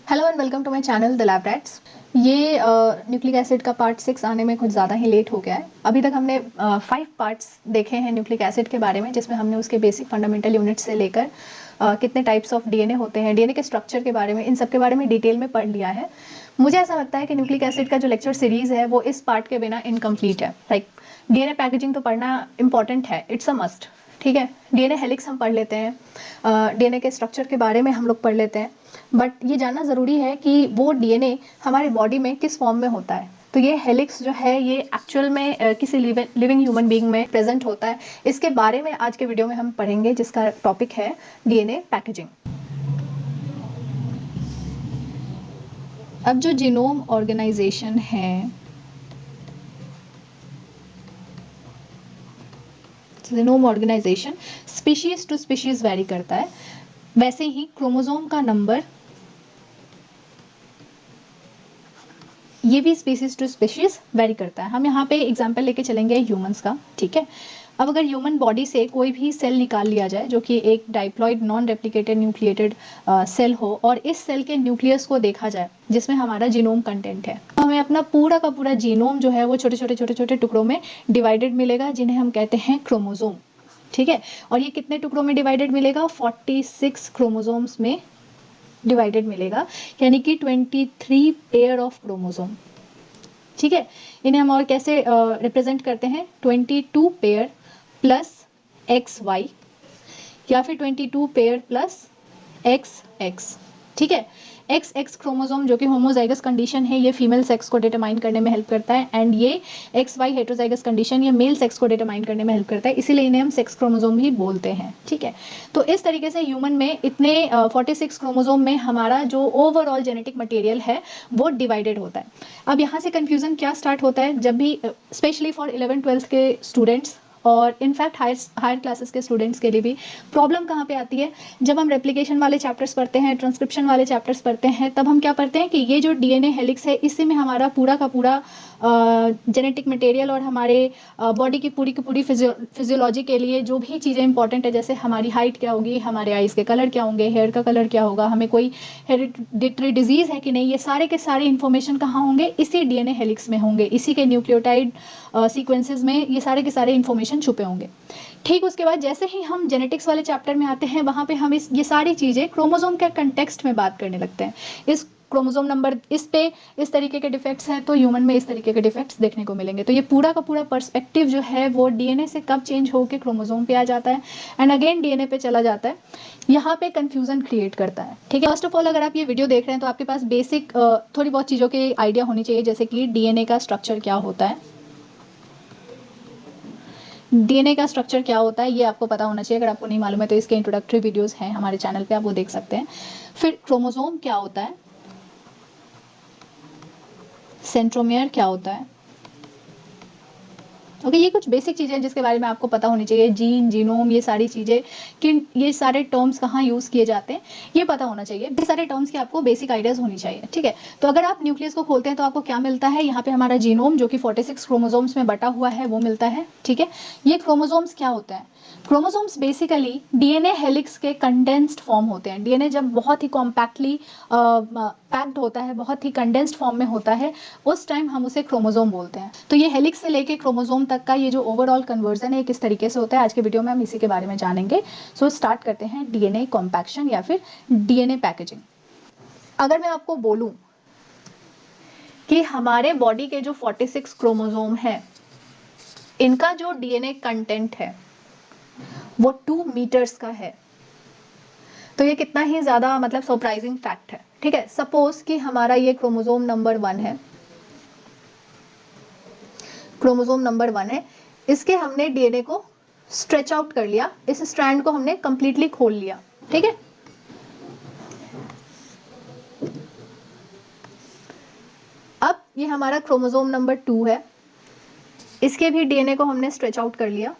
Hello and welcome to my channel the lab rats. ये nucleic acid का part 6 आने में कुछ ज़्यादा ही लेट हो गया है। अभी तक हमने 5 पार्ट्स देखे हैं न्यूक्लिक एसिड के बारे में, जिसमें हमने उसके बेसिक फंडामेंटल यूनिट से लेकर कितने टाइप्स ऑफ डीएनए होते हैं, डीएनए के स्ट्रक्चर के बारे में, इन सब के बारे में डिटेल में पढ़ लिया है। मुझे ऐसा लगता है कि न्यूक्लिक एसिड का जो लेक्चर सीरीज़ है वो इस पार्ट के बिना इनकम्प्लीट है। लाइक डीएनए पैकेजिंग तो पढ़ना इंपॉर्टेंट है, इट्स अ मस्ट। ठीक है, डीएनए हेलिक्स हम पढ़ लेते हैं, डीएनए के स्ट्रक्चर के बारे में हम लोग पढ़ लेते हैं, बट ये जानना ज़रूरी है कि वो डीएनए हमारे बॉडी में किस फॉर्म में होता है। तो ये हेलिक्स जो है ये एक्चुअल में किसी लिविंग ह्यूमन बीइंग में प्रेजेंट होता है। इसके बारे में आज के वीडियो में हम पढ़ेंगे, जिसका टॉपिक है डीएनए पैकेजिंग। अब जो जीनोम ऑर्गेनाइजेशन है, genome organisation species to species vary करता है, वैसे ही क्रोमोसोम का नंबर ये भी स्पीशीज टू स्पीशीज वेरी करता है। हम यहाँ पे एग्जांपल लेके चलेंगे ह्यूमंस का। ठीक है, अब अगर ह्यूमन बॉडी से कोई भी सेल निकाल लिया जाए जो कि एक diploid non replicated nucleated cell हो, और इस सेल के न्यूक्लियस को देखा जाए जिसमें हमारा जीनोम कंटेंट है, तो हमें अपना पूरा का पूरा जीनोम जो है वो छोटे छोटे छोटे छोटे टुकड़ों में डिवाइडेड मिलेगा, जिन्हें हम कहते हैं क्रोमोसोम। ठीक है, और ये कितने टुकड़ों में डिवाइडेड मिलेगा? 46 क्रोमोसोम्स में डिवाइडेड मिलेगा, यानी कि 23 पेयर ऑफ क्रोमोसोम। ठीक है, इन्हें हम और कैसे रिप्रेजेंट करते हैं? 22 पेयर प्लस एक्स वाई, या फिर 22 पेयर प्लस एक्स एक्स। ठीक है, एक्स एक्स क्रोमोसोम जो कि होमोजाइगस कंडीशन है, ये फीमेल सेक्स को डिटरमाइन करने में हेल्प करता है, एंड ये एक्स वाई हेट्रोजाइगस कंडीशन ये मेल सेक्स को डिटरमाइन करने में हेल्प करता है, इसीलिए इन्हें हम सेक्स क्रोमोसोम भी बोलते हैं। ठीक है, तो इस तरीके से ह्यूमन में इतने 46 क्रोमोसोम में हमारा जो ओवरऑल जेनेटिक मटेरियल है वो डिवाइडेड होता है। अब यहाँ से कंफ्यूजन क्या स्टार्ट होता है, जब भी स्पेशली फॉर 11th-12th के स्टूडेंट्स और इनफैक्ट हायर क्लासेस के स्टूडेंट्स के लिए भी प्रॉब्लम कहाँ पे आती है, जब हम रेप्लिकेशन वाले चैप्टर्स पढ़ते हैं, ट्रांसक्रिप्शन वाले चैप्टर्स पढ़ते हैं, तब हम क्या पढ़ते हैं कि ये जो डीएनए हेलिक्स है, इसी में हमारा पूरा का पूरा जेनेटिक मटेरियल और हमारे बॉडी की पूरी फिजियोलॉजी के लिए जो भी चीज़ें इंपॉर्टेंट है, जैसे हमारी हाइट क्या होगी, हमारे आइज़ के कलर क्या होंगे, हेयर का कलर क्या होगा, हमें कोई हेरिडिटरी डिजीज़ है कि नहीं, ये सारे के सारे इन्फॉर्मेशन कहाँ होंगे? इसी डीएनए हेलिक्स में होंगे, इसी के न्यूक्लियोटाइड सीक्वेंसेस में ये सारे के सारे इन्फॉर्मेशन छुपे होंगे। ठीक, उसके बाद जैसे ही हम जेनेटिक्स वाले चैप्टर में आते हैं, वहाँ पे हम ये सारी चीज़ें क्रोमोसोम के कंटेक्स्ट में बात करने लगते हैं। इस क्रोमोसोम नंबर इस पे इस तरीके के डिफेक्ट्स हैं, तो ह्यूमन में इस तरीके के डिफेक्ट्स देखने को मिलेंगे। तो ये पूरा का पूरा पर्सपेक्टिव जो है वो डीएनए से कब चेंज होकर क्रोमोसोम पे आ जाता है एंड अगेन डीएनए पे चला जाता है, यहाँ पे कंफ्यूजन क्रिएट करता है। ठीक है, फर्स्ट ऑफ ऑल अगर आप ये वीडियो देख रहे हैं तो आपके पास बेसिक थोड़ी बहुत चीज़ों की आइडिया होनी चाहिए, जैसे कि डीएनए का स्ट्रक्चर क्या होता है, डीएनए का स्ट्रक्चर क्या होता है ये आपको पता होना चाहिए। अगर आपको नहीं मालूम है तो इसके इंट्रोडक्टरी वीडियोस हैं हमारे चैनल पे, आप वो देख सकते हैं। फिर क्रोमोसोम क्या होता है, सेंट्रोमियर क्या होता है। ओके, ये कुछ बेसिक चीज़ें हैं जिसके बारे में आपको पता होनी चाहिए। जीन, जीनोम, ये सारी चीज़ें, किन ये सारे टर्म्स कहाँ यूज़ किए जाते हैं, ये पता होना चाहिए। ये सारे टर्म्स की आपको बेसिक आइडियाज़ होनी चाहिए। ठीक है, तो अगर आप न्यूक्लियस को खोलते हैं तो आपको क्या मिलता है? यहाँ पे हमारा जीनोम जो कि 46 क्रोमोसोम्स में बटा हुआ है वो मिलता है। ठीक है, ये क्रोमोसोम्स क्या होते हैं? क्रोमोसोम्स बेसिकली डीएनए हेलिक्स के कंडेंस्ड फॉर्म होते हैं। डीएनए जब बहुत ही कॉम्पैक्टली पैक्ड होता है, बहुत ही कंडेंस्ड फॉर्म में होता है, उस टाइम हम उसे क्रोमोसोम बोलते हैं। तो ये हेलिक्स से लेके क्रोमोसोम तक का ये जो ओवरऑल कन्वर्जन है किस तरीके से होता है, आज के वीडियो में हम इसी के बारे में जानेंगे। सो स्टार्ट करते हैं डीएनए कॉम्पैक्शन या फिर डीएनए पैकेजिंग। अगर मैं आपको बोलूं कि हमारे बॉडी के जो 46 क्रोमोसोम है, इनका जो डीएनए कंटेंट है वो 2 मीटर्स का है, तो ये कितना ही ज़्यादा मतलब सरप्राइजिंग फैक्ट है। ठीक है, सपोज कि हमारा ये क्रोमोसोम नंबर 1 है, क्रोमोसोम नंबर 1 है, इसके हमने डीएनए को स्ट्रेच आउट कर लिया, इस स्ट्रैंड को हमने कंप्लीटली खोल लिया। ठीक है, अब ये हमारा क्रोमोसोम नंबर 2 है, इसके भी डीएनए को हमने स्ट्रेच आउट कर लिया।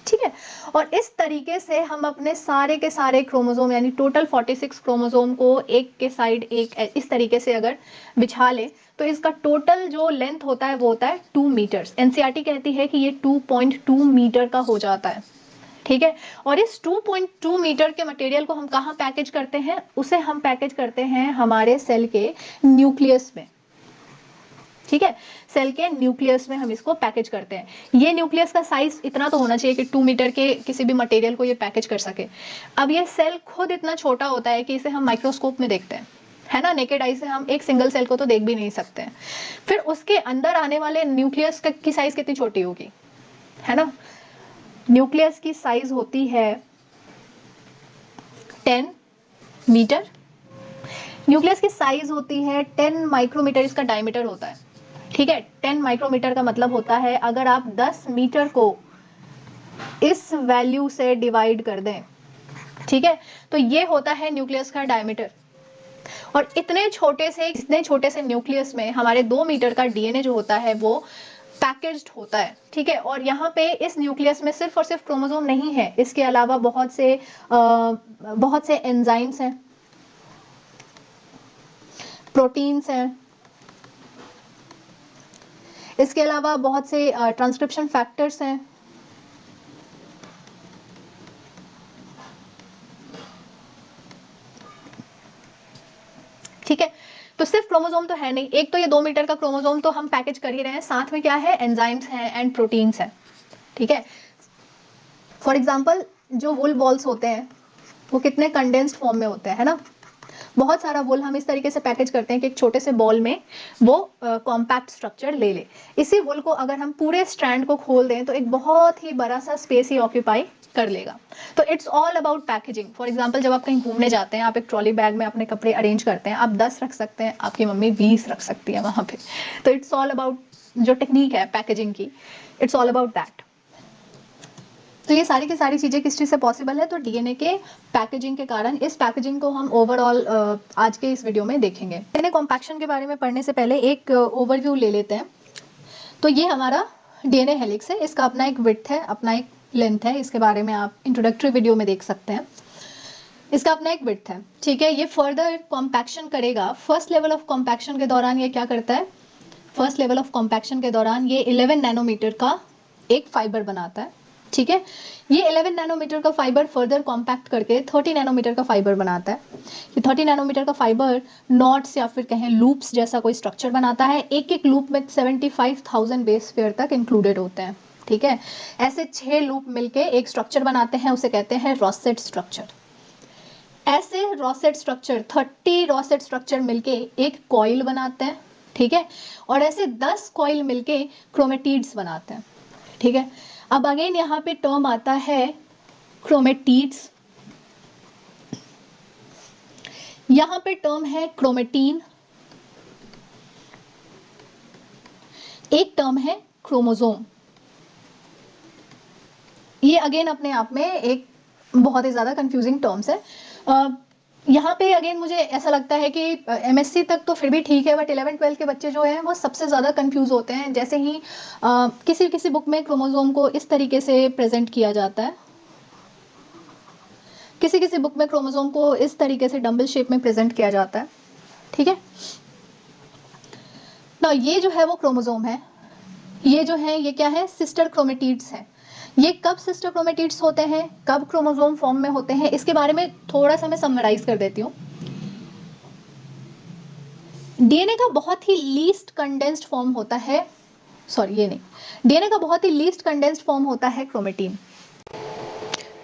ठीक है, और इस तरीके से हम अपने सारे के सारे क्रोमोसोम यानी टोटल 46 क्रोमोसोम को एक के साइड एक इस तरीके से अगर बिछा ले, तो इसका टोटल जो लेंथ होता है वो होता है 2 मीटर्स। एनसीईआरटी कहती है कि ये 2.2 मीटर का हो जाता है। ठीक है। और इस 2.2 मीटर के मटेरियल को हम कहाँ पैकेज करते हैं, उसे हम पैकेज करते हैं हमारे सेल के न्यूक्लियस में। ठीक है, सेल के न्यूक्लियस में हम इसको पैकेज करते हैं। ये न्यूक्लियस का साइज इतना तो होना चाहिए कि 2 मीटर के किसी भी मटेरियल को ये पैकेज कर सके। अब ये सेल खुद इतना छोटा होता है कि इसे हम माइक्रोस्कोप में देखते हैं, है ना, नेकेड आई से हम एक सिंगल सेल को तो देख भी नहीं सकते हैं। फिर उसके अंदर आने वाले न्यूक्लियस की साइज कितनी छोटी होगी, है ना। न्यूक्लियस की साइज होती है 10 मीटर। न्यूक्लियस की साइज होती है 10 माइक्रोमीटर, इसका डायमीटर होता है। ठीक है, 10 माइक्रोमीटर का मतलब होता है अगर आप 10 मीटर को इस वैल्यू से डिवाइड कर दें, ठीक है, तो ये होता है न्यूक्लियस का डायमीटर। और इतने छोटे से न्यूक्लियस में हमारे 2 मीटर का डीएनए जो होता है वो पैकेज्ड होता है। ठीक है, और यहाँ पे इस न्यूक्लियस में सिर्फ और सिर्फ क्रोमोसोम नहीं है, इसके अलावा बहुत से एंजाइम्स हैं, प्रोटीन्स हैं, इसके अलावा बहुत से ट्रांसक्रिप्शन फैक्टर्स हैं। ठीक है, तो सिर्फ क्रोमोसोम तो है नहीं, एक तो ये 2 मीटर का क्रोमोसोम तो हम पैकेज कर ही रहे हैं, साथ में क्या है, एंजाइम्स हैं एंड प्रोटीन्स हैं। ठीक है, फॉर एग्जाम्पल जो वुल बॉल्स होते हैं वो कितने कंडेंस्ड फॉर्म में होते हैं, है ना। बहुत सारा वुल हम इस तरीके से पैकेज करते हैं कि एक छोटे से बॉल में वो कॉम्पैक्ट स्ट्रक्चर ले ले। इसी वुल को अगर हम पूरे स्ट्रैंड को खोल दें तो एक बहुत ही बड़ा सा स्पेस ही ऑक्यूपाई कर लेगा। तो it's all about packaging. For example जब आप कहीं घूमने जाते हैं, आप एक ट्रॉली बैग में अपने कपड़े अरेंज करते हैं, आप 10 रख सकते हैं, आपकी मम्मी 20 रख सकती है वहाँ पे। तो इट्स ऑल अबाउट जो टेक्निक है पैकेजिंग की, इट्स ऑल अबाउट दैट। तो ये सारी की सारी चीज़ें किस चीज़ से पॉसिबल है, तो डीएनए के पैकेजिंग के कारण। इस पैकेजिंग को हम ओवरऑल आज के इस वीडियो में देखेंगे। डीएनए कॉम्पैक्शन के बारे में पढ़ने से पहले एक ओवरव्यू ले लेते हैं। तो ये हमारा डीएनए हेलिक्स है, इसका अपना एक विड्थ है, अपना एक लेंथ है, इसके बारे में आप इंट्रोडक्टरी वीडियो में देख सकते हैं। इसका अपना एक विड्थ है, ठीक है। ये फर्दर कॉम्पैक्शन करेगा। फर्स्ट लेवल ऑफ कॉम्पैक्शन के दौरान ये क्या करता है, फर्स्ट लेवल ऑफ कॉम्पैक्शन के दौरान ये 11 नैनोमीटर का एक फाइबर बनाता है। ठीक है, ये 11 नैनोमीटर का फाइबर फर्दर कॉम्पैक्ट करके 30 नैनोमीटर का फाइबर बनाता है। ये 30 नैनोमीटर का फाइबर नॉट्स या फिर कहें लूप्स जैसा कोई स्ट्रक्चर बनाता है। एक एक लूप में 75,000 बेस पेयर तक इंक्लूडेड होते हैं। ठीक है, ऐसे 6 लूप मिलके एक स्ट्रक्चर बनाते हैं, उसे कहते हैं रॉसेट स्ट्रक्चर। ऐसे रॉसेट स्ट्रक्चर 30 रॉसेट स्ट्रक्चर मिलके एक कॉइल बनाते हैं। ठीक है, और ऐसे 10 कॉइल मिलके क्रोमेटिड्स बनाते हैं। ठीक है, अब अगेन यहाँ पे टर्म आता है क्रोमेटिड्स, यहाँ पे टर्म है क्रोमेटीन, एक टर्म है क्रोमोसोम। ये अगेन अपने आप में एक बहुत ही ज़्यादा कंफ्यूजिंग टर्म्स है। यहाँ पे अगेन मुझे ऐसा लगता है कि एमएससी तक तो फिर भी ठीक है, बट 11-12 के बच्चे जो हैं वो सबसे ज़्यादा कंफ्यूज होते हैं। जैसे ही किसी किसी बुक में क्रोमोसोम को इस तरीके से प्रेजेंट किया जाता है, किसी किसी बुक में क्रोमोसोम को इस तरीके से डम्बल शेप में प्रेजेंट किया जाता है। ठीक है ना, ये जो है वो क्रोमोसोम है, ये जो है ये क्या है, सिस्टर क्रोमेटिड्स है। ये कब सिस्टर क्रोमेटिड्स होते हैं, कब क्रोमोसोम फॉर्म में होते हैं, इसके बारे में थोड़ा सा मैं समराइज कर देती हूँ। डीएनए का बहुत ही लीस्ट कंडेंस्ड फॉर्म होता है, सॉरी ये नहीं, डीएनए का बहुत ही लीस्ट कंडेंस्ड फॉर्म होता है chromatin.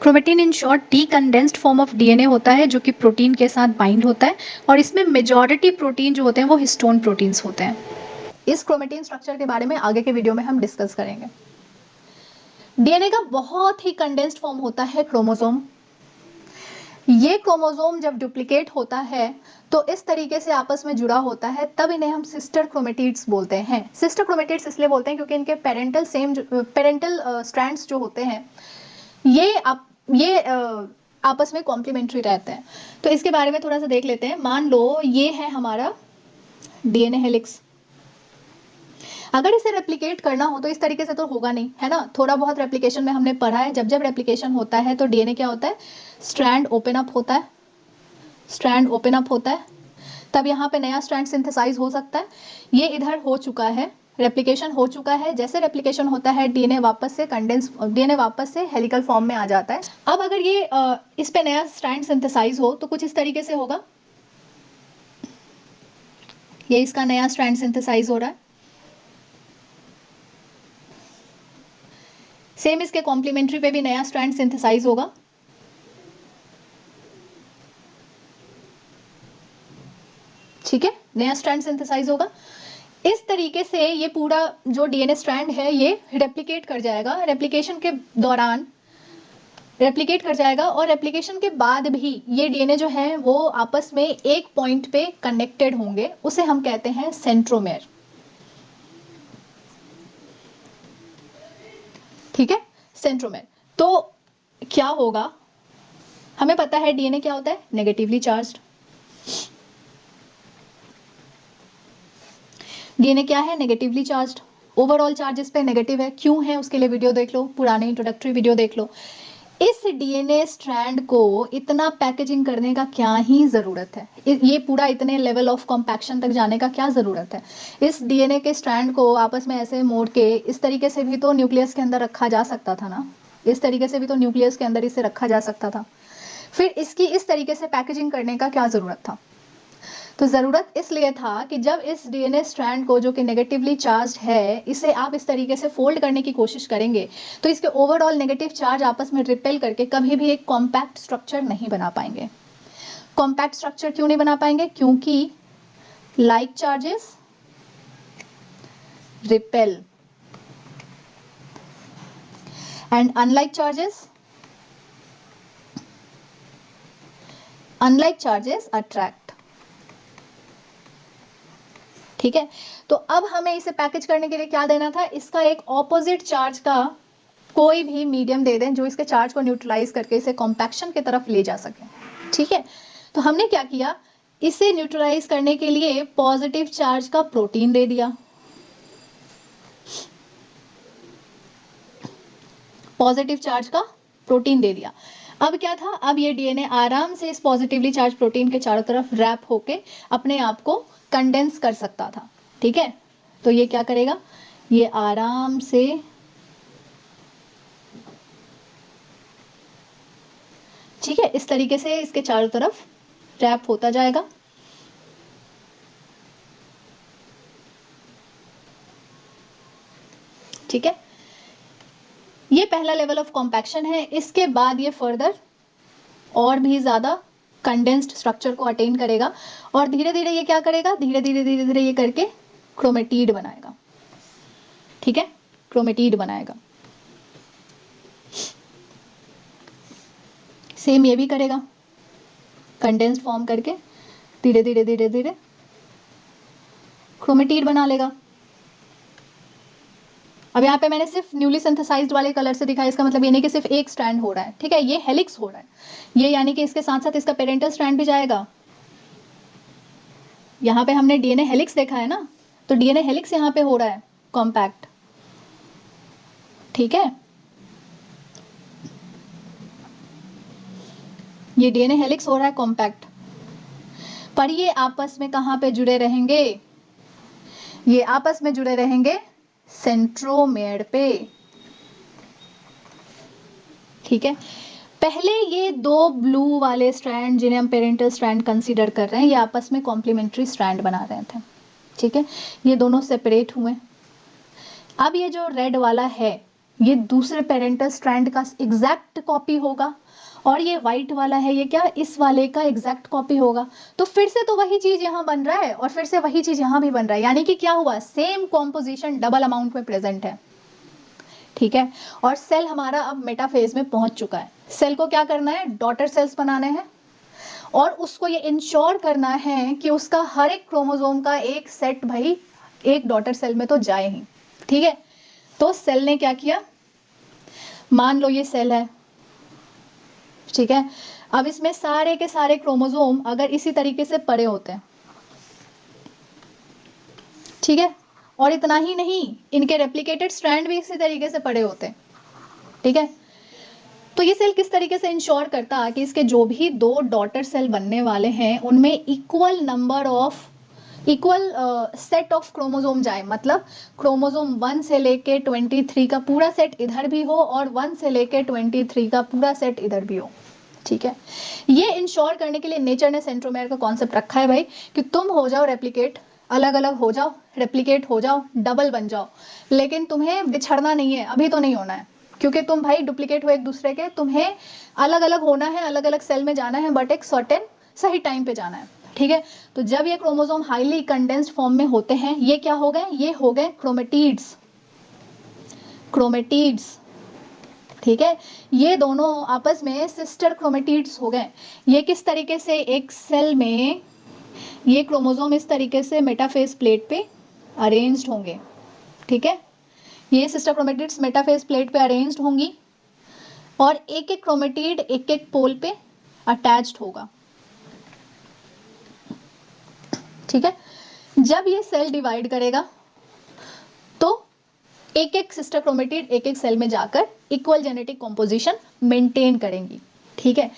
Chromatin in short D condensed form of DNA होता है, जो कि प्रोटीन के साथ बाइंड होता है, और इसमें मेजॉरिटी प्रोटीन जो होते हैं वो हिस्टोन प्रोटीन्स होते हैं। इस क्रोमेटिन स्ट्रक्चर के बारे में आगे के वीडियो में हम डिस्कस करेंगे। डीएनए का बहुत ही कंडेंस्ड फॉर्म होता है क्रोमोसोम। ये क्रोमोसोम जब डुप्लीकेट होता है तो इस तरीके से आपस में जुड़ा होता है, तब इन्हें हम सिस्टर क्रोमेटिड्स बोलते हैं। सिस्टर क्रोमेटिड्स इसलिए बोलते हैं क्योंकि इनके पेरेंटल स्ट्रैंड्स जो होते हैं ये आपस में कॉम्प्लीमेंट्री रहते हैं। तो इसके बारे में थोड़ा सा देख लेते हैं। मान लो ये है हमारा डीएनए हेलिक्स। अगर इसे रेप्लिकेट करना हो तो इस तरीके से तो होगा नहीं, है ना। थोड़ा बहुत रेप्लिकेशन में हमने पढ़ा है, जब जब रेप्लिकेशन होता है तो डीएनए क्या होता है, स्ट्रैंड ओपन अप होता है, स्ट्रैंड ओपन अप होता है, तब यहाँ पे नया स्ट्रैंड सिंथेसाइज हो सकता है। ये इधर हो चुका है, रेप्लिकेशन हो चुका है, जैसे रेप्लिकेशन होता है डीएनए वापस से हेलिकल फॉर्म में आ जाता है। अब अगर ये इस पे नया स्ट्रैंड सिंथेसाइज हो तो कुछ इस तरीके से होगा, ये इसका नया स्ट्रैंड सिंथेसाइज हो रहा है। सेम इसके कॉम्प्लीमेंट्री पे भी नया स्ट्रैंड सिंथेसाइज होगा। ठीक है, नया स्ट्रैंड सिंथेसाइज होगा। इस तरीके से ये पूरा जो डीएनए स्ट्रैंड है ये रेप्लिकेट कर जाएगा। रेप्लिकेशन के दौरान रेप्लिकेट कर जाएगा और रेप्लिकेशन के बाद भी ये डीएनए जो है वो आपस में एक पॉइंट पे कनेक्टेड होंगे, उसे हम कहते हैं सेंट्रोमेयर। ठीक है, सेंट्रोमेयर। तो क्या होगा, हमें पता है डीएनए क्या होता है, नेगेटिवली चार्ज्ड। डीएनए क्या है, नेगेटिवली चार्ज्ड। ओवरऑल चार्ज इस पे नेगेटिव है, क्यों है उसके लिए वीडियो देख लो, पुराने इंट्रोडक्टरी वीडियो देख लो। इस डीएनए स्ट्रैंड को इतना पैकेजिंग करने का क्या ही ज़रूरत है, ये पूरा इतने लेवल ऑफ कॉम्पैक्शन तक जाने का क्या ज़रूरत है। इस डीएनए के स्ट्रैंड को आपस में ऐसे मोड़ के इस तरीके से भी तो न्यूक्लियस के अंदर रखा जा सकता था ना, इस तरीके से भी तो न्यूक्लियस के अंदर इसे रखा जा सकता था। फिर इसकी इस तरीके से पैकेजिंग करने का क्या ज़रूरत था। तो ज़रूरत इसलिए था कि जब इस डीएनए स्ट्रैंड को जो कि नेगेटिवली चार्ज है, इसे आप इस तरीके से फोल्ड करने की कोशिश करेंगे तो इसके ओवरऑल नेगेटिव चार्ज आपस में रिपेल करके कभी भी एक कॉम्पैक्ट स्ट्रक्चर नहीं बना पाएंगे। कॉम्पैक्ट स्ट्रक्चर क्यों नहीं बना पाएंगे, क्योंकि like charges repel and unlike charges attract. ठीक है, तो अब हमें इसे पैकेज करने के लिए क्या देना था, इसका एक ऑपोजिट चार्ज का कोई भी मीडियम दे दें जो इसके चार्ज को न्यूट्रलाइज करके इसे कॉम्पैक्शन की तरफ ले जा सके। ठीक है, तो हमने क्या किया, इसे न्यूट्रलाइज करने के लिए पॉजिटिव चार्ज का प्रोटीन दे दिया। पॉजिटिव चार्ज का प्रोटीन दे दिया। अब क्या था, अब ये डीएनए आराम से इस पॉजिटिवली चार्ज प्रोटीन के चारों तरफ रैप होके अपने आप को कंडेंस कर सकता था। ठीक है, तो ये क्या करेगा, ये आराम से ठीक है इस तरीके से इसके चारों तरफ रैप होता जाएगा। ठीक है, ये पहला लेवल ऑफ कॉम्पैक्शन है। इसके बाद ये फर्दर और भी ज़्यादा कंडेंस्ड स्ट्रक्चर को अटेन करेगा और धीरे धीरे ये क्या करेगा, धीरे धीरे ये करके क्रोमेटिड बनाएगा। ठीक है, क्रोमेटिड बनाएगा। सेम ये भी करेगा, कंडेंस्ड फॉर्म करके धीरे धीरे क्रोमेटिड बना लेगा। अब यहाँ पे मैंने सिर्फ न्यूली सिंथेसाइज्ड वाले कलर से दिखाया, इसका मतलब ये नहीं कि सिर्फ एक स्ट्रैंड हो रहा है। ठीक है, ये हेलिक्स हो रहा है, ये यानी कि इसके साथ साथ इसका पेरेंटल स्ट्रैंड भी जाएगा। यहाँ पे हमने डीएनए हेलिक्स देखा है ना, तो डीएनए हेलिक्स यहाँ पे हो रहा है कॉम्पैक्ट। ठीक है, ये डीएनए हेलिक्स हो रहा है कॉम्पैक्ट, पर ये आपस में कहाँ पे जुड़े रहेंगे, ये आपस में जुड़े रहेंगे सेंट्रोमेयर पे। ठीक है, पहले ये दो ब्लू वाले स्ट्रैंड जिन्हें हम पेरेंटल स्ट्रैंड कंसीडर कर रहे हैं, ये आपस में कॉम्प्लीमेंट्री स्ट्रैंड बना रहे थे। ठीक है, ये दोनों सेपरेट हुए। अब ये जो रेड वाला है ये दूसरे पेरेंटल स्ट्रैंड का एग्जैक्ट कॉपी होगा और ये व्हाइट वाला है ये क्या, इस वाले का एग्जैक्ट कॉपी होगा। तो फिर से तो वही चीज यहाँ बन रहा है और फिर से वही चीज यहाँ भी बन रहा है, यानी कि क्या हुआ, सेम कॉम्पोजिशन डबल अमाउंट में प्रेजेंट है। ठीक है, और सेल हमारा अब मेटाफेज में पहुंच चुका है। सेल को क्या करना है, डॉटर सेल्स बनाने हैं और उसको ये इंश्योर करना है कि उसका हर एक क्रोमोसोम का एक सेट भाई एक डॉटर सेल में तो जाए ही। ठीक है, तो सेल ने क्या किया, मान लो ये सेल है। ठीक है, अब इसमें सारे के सारे क्रोमोसोम अगर इसी तरीके से पड़े होते हैं, ठीक है, और इतना ही नहीं इनके रेप्लिकेटेड स्ट्रैंड भी इसी तरीके से पड़े होते हैं। ठीक है, तो ये सेल किस तरीके से इंश्योर करता है कि इसके जो भी दो डॉटर सेल बनने वाले हैं उनमें equal number of equal set of chromosome जाए, मतलब क्रोमोसोम 1 से लेके 23 का पूरा सेट इधर भी हो और 1 से लेके 23 का पूरा सेट इधर भी हो, ठीक है। ये इंश्योर करने के लिए नेचर ने सेंट्रोमेयर का कॉन्सेप्ट रखा है भाई कि तुम हो जाओ रेप्लिकेट, अलग अलग हो जाओ, रेप्लिकेट हो जाओ, डबल बन जाओ, लेकिन तुम्हें बिछड़ना नहीं है, अभी तो नहीं होना है, क्योंकि तुम भाई डुप्लीकेट हो एक दूसरे के, तुम्हें अलग अलग होना है, अलग अलग सेल में जाना है, बट एक सर्टेन सही टाइम पे जाना है, ठीक है। तो जब ये क्रोमोसोम हाईली कंडेंस्ड फॉर्म में होते हैं, ये क्या हो गए, ये हो गए क्रोमेटिड्स, क्रोमेटिड्स, ठीक है। ये दोनों आपस में सिस्टर क्रोमेटिड्स हो गए। ये किस तरीके से, एक सेल में ये क्रोमोसोम इस तरीके से मेटाफेज प्लेट पे अरेंज्ड होंगे, ठीक है। ये सिस्टर क्रोमेटिड्स मेटाफेज प्लेट पे अरेंज्ड होंगी और एक एक क्रोमेटिड एक एक पोल पे अटैच्ड होगा, ठीक है। जब ये सेल डिवाइड करेगा तो एक एक सिस्टर क्रोमेटिड एक एक सेल में जाकर इक्वल जेनेटिक कॉम्पोजिशन मेंटेन करेंगी, ठीक है।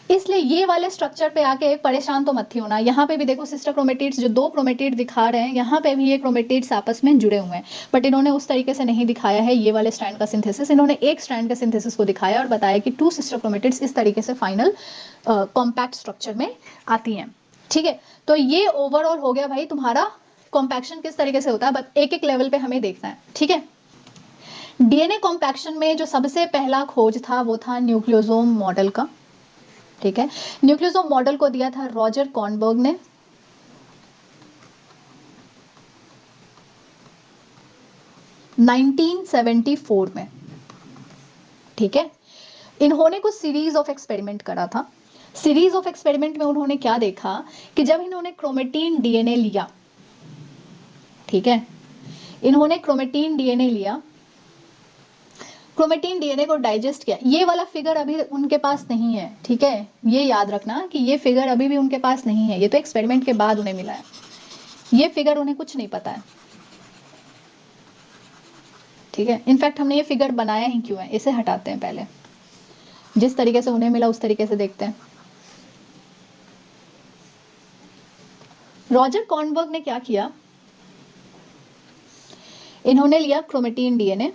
इसलिए ये वाले स्ट्रक्चर पे आके परेशान तो मत ही होना। यहाँ पे भी देखो सिस्टर क्रोमेटिड्स, जो दो क्रोमेटिड दिखा रहे हैं, यहाँ पे भी ये क्रोमेटिड्स आपस में जुड़े हुए हैं, बट इन्होंने उस तरीके से नहीं दिखाया है ये वाले स्ट्रैंड का सिंथेसिस, इन्होंने एक स्ट्रैंड का सिंथेसिस को दिखाया और बताया कि 2 सिस्टर क्रोमेटिड्स इस तरीके से फाइनल कॉम्पैक्ट स्ट्रक्चर में आती हैं, ठीक है। तो ये ओवरऑल हो गया भाई तुम्हारा कॉम्पैक्शन किस तरीके से होता है, बस एक एक लेवल पे हमें देखना है, ठीक है। डीएनए कॉम्पैक्शन में जो सबसे पहला खोज था वो था न्यूक्लियोसोम मॉडल का, ठीक है। न्यूक्लियोसोम मॉडल को दिया था रॉजर कॉर्नबर्ग ने, (1974) में, ठीक है। इन्होंने कुछ सीरीज ऑफ एक्सपेरिमेंट करा था। सीरीज ऑफ एक्सपेरिमेंट में उन्होंने क्या देखा कि जब इन्होंने क्रोमेटिन डीएनए लिया, ठीक है, इन्होंने क्रोमेटिन डीएनए लिया, क्रोमेटिन डीएनए को डाइजेस्ट किया। ये वाला फिगर अभी उनके पास नहीं है, ठीक है, ये याद रखना कि ये फिगर अभी भी उनके पास नहीं है, ये तो एक्सपेरिमेंट के बाद उन्हें मिला है, ये फिगर उन्हें कुछ नहीं पता है, ठीक है। इनफैक्ट हमने ये फिगर बनाया ही क्यों है, इसे हटाते हैं पहले, जिस तरीके से उन्हें मिला उस तरीके से देखते हैं। रॉजर कॉर्नबर्ग ने क्या किया, इन्होंने लिया क्रोमेटिन डीएनए,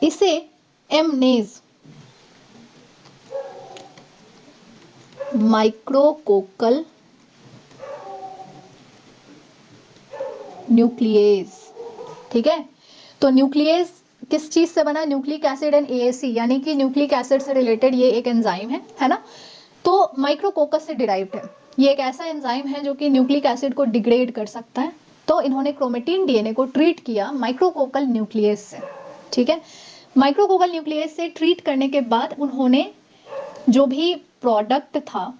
इसे एमनेज, माइक्रोकोकल न्यूक्लियेज, ठीक है। तो न्यूक्लियेज किस चीज से बना, न्यूक्लिक एसिड एंड एएसी, यानी कि न्यूक्लिक एसिड से रिलेटेड ये एक एंजाइम है ना। तो माइक्रोकोकस से डिराइव्ड है, ये एक ऐसा एंजाइम है जो कि न्यूक्लिक एसिड को डिग्रेड कर सकता है। तो इन्होंने क्रोमेटिन डीएनए को ट्रीट किया माइक्रोकोकल न्यूक्लियस से, ठीक है। माइक्रोकोकल न्यूक्लियस से ट्रीट करने के बाद उन्होंने जो भी प्रोडक्ट था,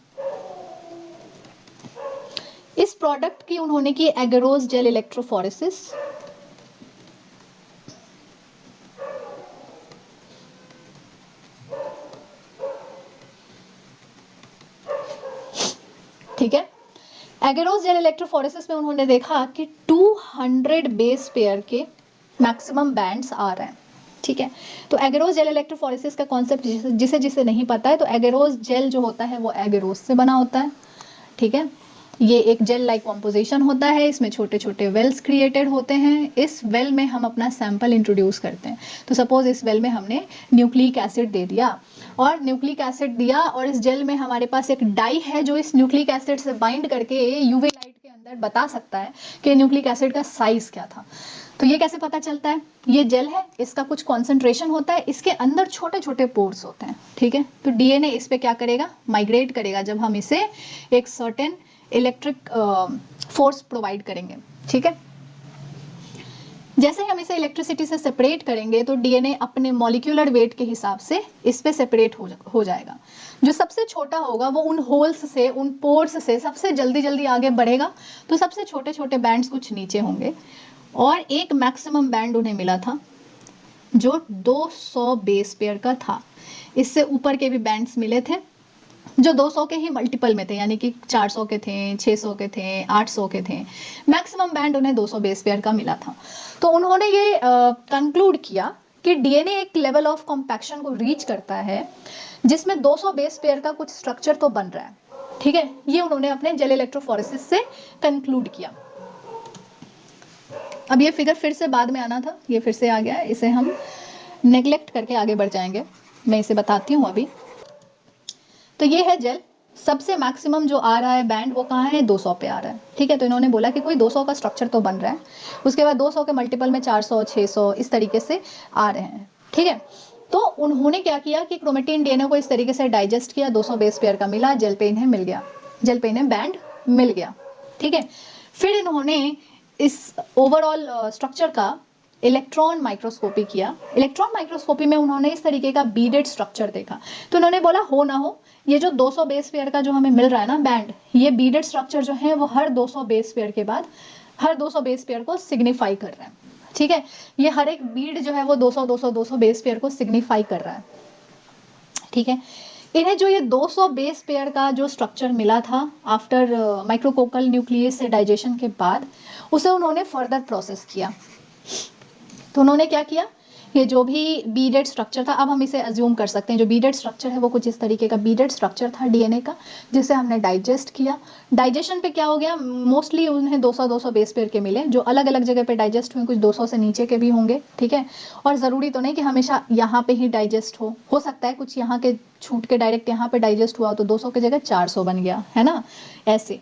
इस प्रोडक्ट की उन्होंने की एगरोस जेल इलेक्ट्रोफोरेसिस, ठीक है। एगरोस जेल इलेक्ट्रोफोरेसिस में उन्होंने देखा कि 200 बेस पेयर के मैक्सिमम बैंड्स आ रहे हैं, ठीक है। तो एगरोस जेल इलेक्ट्रोफोरेसिस का कॉन्सेप्ट जिसे जिसे नहीं पता है, तो एगरोस जेल जो होता है वो एगरोस से बना होता है, ठीक है। ये एक जेल लाइक कॉम्पोजिशन होता है, इसमें छोटे छोटे वेल्स क्रिएटेड होते हैं, इस वेल में हम अपना सैंपल इंट्रोड्यूस करते हैं। तो सपोज इस वेल में हमने न्यूक्लिक एसिड दे दिया और न्यूक्लिक एसिड दिया और इस जेल में हमारे पास एक डाई है जो इस न्यूक्लिक एसिड से बाइंड करके यूवी लाइट के अंदर बता सकता है कि न्यूक्लिक एसिड का साइज क्या था। तो ये कैसे पता चलता है, ये जेल है, इसका कुछ कॉन्सेंट्रेशन होता है, इसके अंदर छोटे छोटे पोर्स होते हैं, ठीक है। तो डीएनए इस पे क्या करेगा, माइग्रेट करेगा जब हम इसे एक सर्टेन इलेक्ट्रिक फोर्स प्रोवाइड करेंगे, ठीक है। जैसे ही हम इसे इलेक्ट्रिसिटी से सेपरेट करेंगे तो डीएनए अपने मॉलिक्यूलर वेट के हिसाब से इस पे सेपरेट हो जाएगा। जो सबसे छोटा होगा वो उन होल्स से, उन पोर्स से सबसे जल्दी जल्दी आगे बढ़ेगा, तो सबसे छोटे छोटे बैंड्स कुछ नीचे होंगे और एक मैक्सिमम बैंड उन्हें मिला था जो 200 बेस पेयर का था। इससे ऊपर के भी बैंड्स मिले थे जो 200 के ही मल्टीपल में थे, यानी कि 400 के थे, 600 के थे, 800 के थे। मैक्सिमम बैंड उन्हें 200 बेस पेयर का मिला था। तो उन्होंने ये कंक्लूड किया कि डीएनए एक लेवल ऑफ कॉम्पैक्शन को रीच करता है जिसमें 200 बेस पेयर का कुछ स्ट्रक्चर तो बन रहा है, ठीक है। ये उन्होंने अपने जेल इलेक्ट्रोफोरेसिस से कंक्लूड किया। अब ये फिगर फिर से बाद में आना था, ये फिर से आ गया, इसे हम नेग्लेक्ट करके आगे बढ़ जाएंगे, मैं इसे बताती हूँ अभी। तो ये है जेल, सबसे मैक्सिमम जो आ रहा है बैंड वो कहाँ है, 200 पे आ रहा है, ठीक है। तो इन्होंने बोला कि कोई 200 का स्ट्रक्चर तो बन रहा है, उसके बाद 200 के मल्टीपल में 400, 600 इस तरीके से आ रहे हैं, ठीक है। तो उन्होंने क्या किया कि क्रोमेटिन डीएनए को इस तरीके से डाइजेस्ट किया, 200 बेस पेयर का मिला, जेल पे इन्हें मिल गया, जेल पे इन्हें बैंड मिल गया, ठीक है। फिर इन्होंने इस ओवरऑल स्ट्रक्चर का इलेक्ट्रॉन माइक्रोस्कोपी किया। इलेक्ट्रॉन माइक्रोस्कोपी में उन्होंने इस तरीके का बीडेड स्ट्रक्चर देखा। तो उन्होंने बोला हो ना हो, ये जो 200 बेस पेयर का जो हमें मिल रहा है ना बैंड, ये बीडेड स्ट्रक्चर जो है वो हर 200 बेस पेयर के बाद हर 200 बेस पेयर को सिग्निफाई कर रहा है, ठीक है। ये हर एक बीड जो है वो 200 200 200 बेस पेयर को सिग्निफाई कर रहा है, ठीक है। इन्हें जो ये 200 बेस पेयर का जो स्ट्रक्चर मिला था आफ्टर माइक्रोकोकल न्यूक्लियस से डाइजेशन के बाद, उसे उन्होंने फर्दर प्रोसेस किया। तो उन्होंने क्या किया, ये जो भी बीडेड स्ट्रक्चर था, अब हम इसे अज्यूम कर सकते हैं, जो बीडेड स्ट्रक्चर है वो कुछ इस तरीके का बीडेड स्ट्रक्चर था डीएनए का, जिसे हमने डाइजेस्ट किया। डाइजेशन पे क्या हो गया, मोस्टली उन्हें 200 बेस पेयर के मिले, जो अलग अलग जगह पे डाइजेस्ट हुए, कुछ 200 से नीचे के भी होंगे, ठीक है। और ज़रूरी तो नहीं कि हमेशा यहाँ पे ही डाइजेस्ट हो सकता है कुछ यहाँ के छूट के डायरेक्ट यहाँ पे डाइजेस्ट हुआ तो 200 की जगह 400 बन गया, है ना, ऐसे।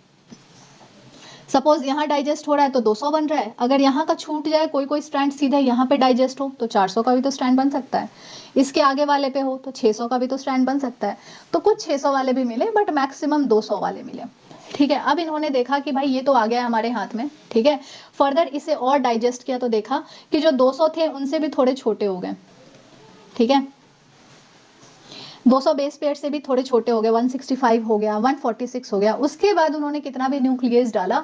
सपोज यहाँ डाइजेस्ट हो रहा है तो 200 बन रहा है, अगर यहाँ का छूट जाए, कोई कोई स्ट्रैंड सीधा यहाँ पे डाइजेस्ट हो तो 400 का भी तो स्ट्रैंड बन सकता है, इसके आगे वाले पे हो तो 600 का भी तो स्ट्रैंड बन सकता है। तो कुछ 600 वाले भी मिले बट मैक्सिमम 200 वाले मिले, ठीक है। अब इन्होंने देखा कि भाई ये तो आ गया हमारे हाथ में, ठीक है। फर्दर इसे और डाइजेस्ट किया तो देखा कि जो 200 थे उनसे भी थोड़े छोटे हो गए, ठीक है। 200 बेस पेयर से भी थोड़े छोटे हो गए, 165 हो गया, 146 हो गया। उसके बाद उन्होंने कितना भी न्यूक्लियस डाला,